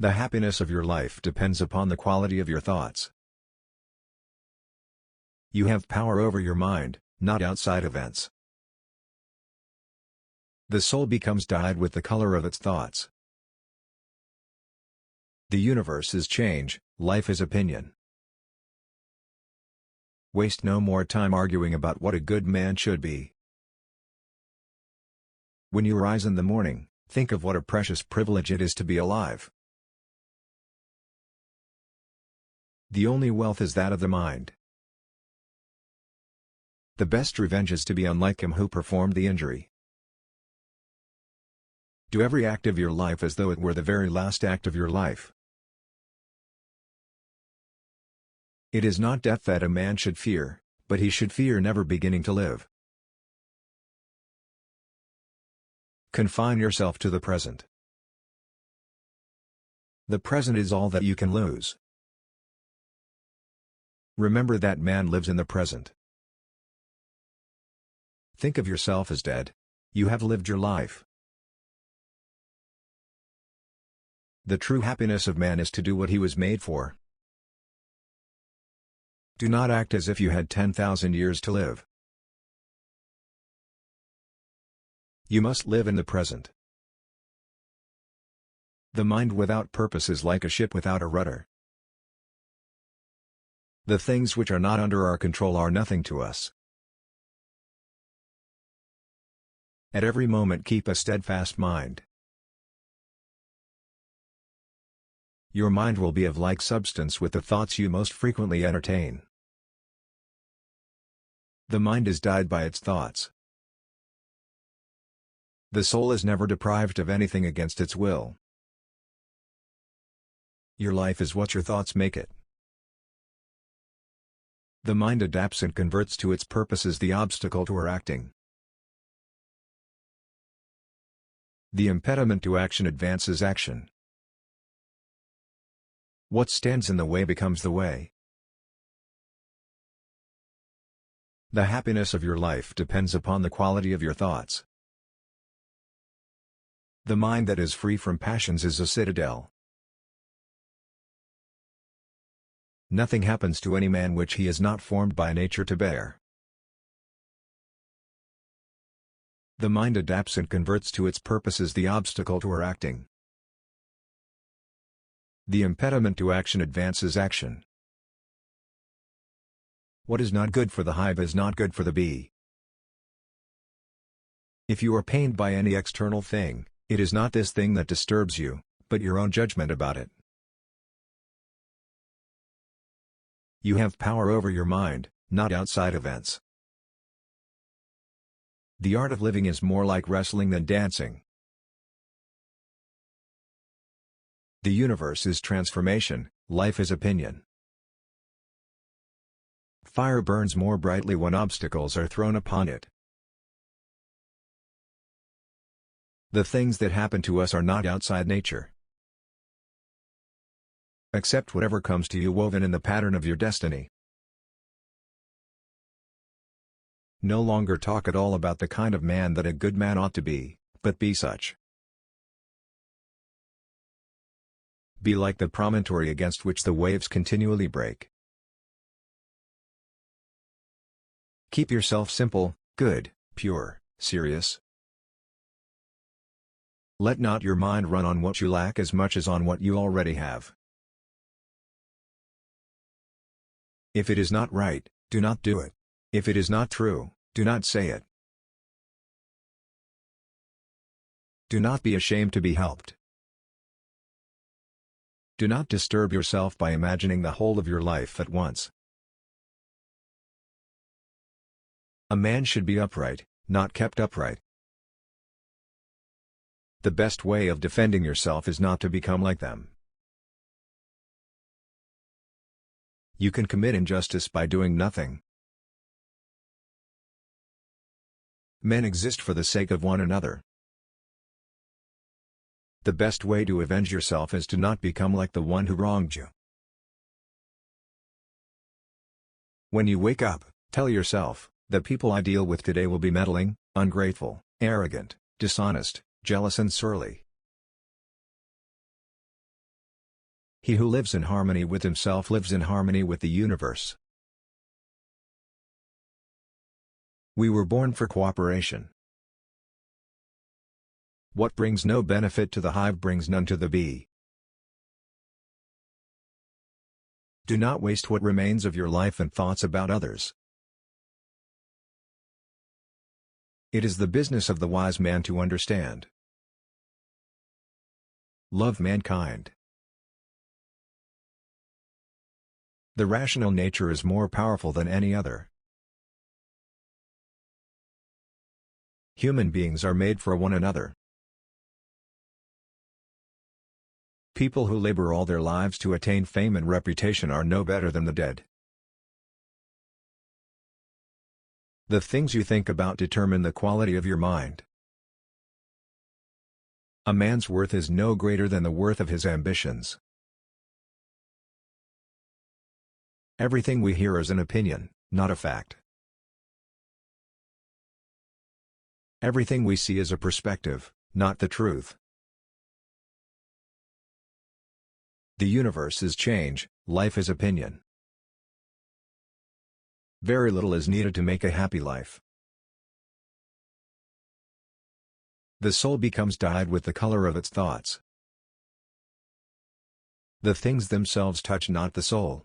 The happiness of your life depends upon the quality of your thoughts. You have power over your mind, not outside events. The soul becomes dyed with the color of its thoughts. The universe is change, life is opinion. Waste no more time arguing about what a good man should be. When you rise in the morning, think of what a precious privilege it is to be alive. The only wealth is that of the mind. The best revenge is to be unlike him who performed the injury. Do every act of your life as though it were the very last act of your life. It is not death that a man should fear, but he should fear never beginning to live. Confine yourself to the present. The present is all that you can lose. Remember that man lives in the present. Think of yourself as dead. You have lived your life. The true happiness of man is to do what he was made for. Do not act as if you had 10,000 years to live. You must live in the present. The mind without purpose is like a ship without a rudder. The things which are not under our control are nothing to us. At every moment keep a steadfast mind. Your mind will be of like substance with the thoughts you most frequently entertain. The mind is dyed by its thoughts. The soul is never deprived of anything against its will. Your life is what your thoughts make it. The mind adapts and converts to its purposes the obstacle to her acting. The impediment to action advances action. What stands in the way becomes the way. The happiness of your life depends upon the quality of your thoughts. The mind that is free from passions is a citadel. Nothing happens to any man which he is not formed by nature to bear. The mind adapts and converts to its purposes the obstacle to her acting. The impediment to action advances action. What is not good for the hive is not good for the bee. If you are pained by any external thing, it is not this thing that disturbs you, but your own judgment about it. You have power over your mind, not outside events. The art of living is more like wrestling than dancing. The universe is transformation, life is opinion. Fire burns more brightly when obstacles are thrown upon it. The things that happen to us are not outside nature. Accept whatever comes to you woven in the pattern of your destiny. No longer talk at all about the kind of man that a good man ought to be, but be such. Be like the promontory against which the waves continually break. Keep yourself simple, good, pure, serious. Let not your mind run on what you lack as much as on what you already have. If it is not right, do not do it. If it is not true, do not say it. Do not be ashamed to be helped. Do not disturb yourself by imagining the whole of your life at once. A man should be upright, not kept upright. The best way of defending yourself is not to become like them. You can commit injustice by doing nothing. Men exist for the sake of one another. The best way to avenge yourself is to not become like the one who wronged you. When you wake up, tell yourself, the people I deal with today will be meddling, ungrateful, arrogant, dishonest, jealous and surly. He who lives in harmony with himself lives in harmony with the universe. We were born for cooperation. What brings no benefit to the hive brings none to the bee. Do not waste what remains of your life and thoughts about others. It is the business of the wise man to understand. Love mankind. The rational nature is more powerful than any other. Human beings are made for one another. People who labor all their lives to attain fame and reputation are no better than the dead. The things you think about determine the quality of your mind. A man's worth is no greater than the worth of his ambitions. Everything we hear is an opinion, not a fact. Everything we see is a perspective, not the truth. The universe is change, life is opinion. Very little is needed to make a happy life. The soul becomes dyed with the color of its thoughts. The things themselves touch not the soul.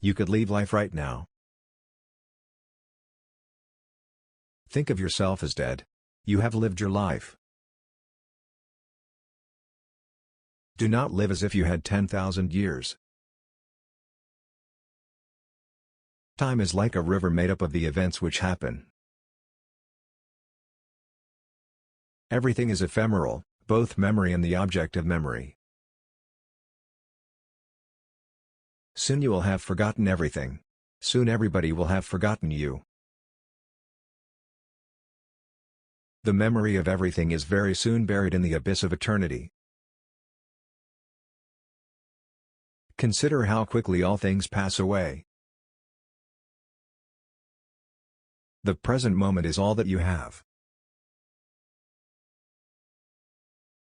You could leave life right now. Think of yourself as dead. You have lived your life. Do not live as if you had 10,000 years. Time is like a river made up of the events which happen. Everything is ephemeral, both memory and the object of memory. Soon you will have forgotten everything. Soon everybody will have forgotten you. The memory of everything is very soon buried in the abyss of eternity. Consider how quickly all things pass away. The present moment is all that you have.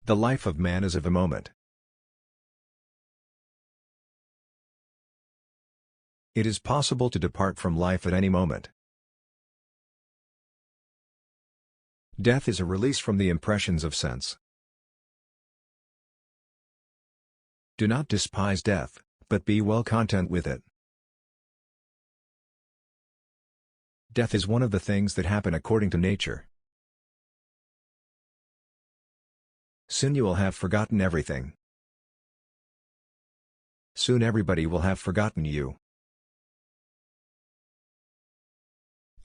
The life of man is of a moment. It is possible to depart from life at any moment. Death is a release from the impressions of sense. Do not despise death, but be well content with it. Death is one of the things that happen according to nature. Soon you will have forgotten everything. Soon everybody will have forgotten you.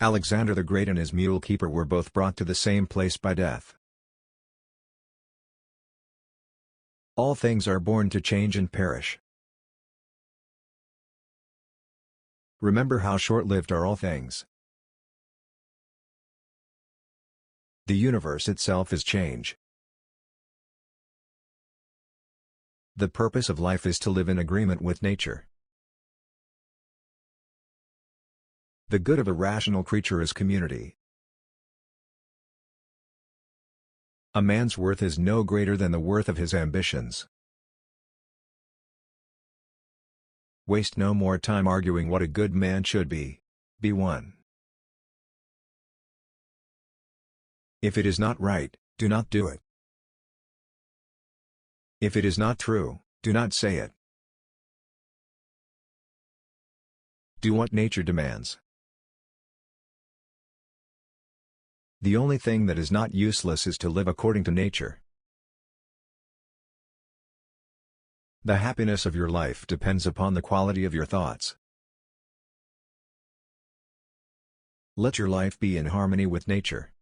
Alexander the Great and his mule keeper were both brought to the same place by death. All things are born to change and perish. Remember how short-lived are all things. The universe itself is change. The purpose of life is to live in agreement with nature. The good of a rational creature is community. A man's worth is no greater than the worth of his ambitions. Waste no more time arguing what a good man should be. Be one. If it is not right, do not do it. If it is not true, do not say it. Do what nature demands. The only thing that is not useless is to live according to nature. The happiness of your life depends upon the quality of your thoughts. Let your life be in harmony with nature.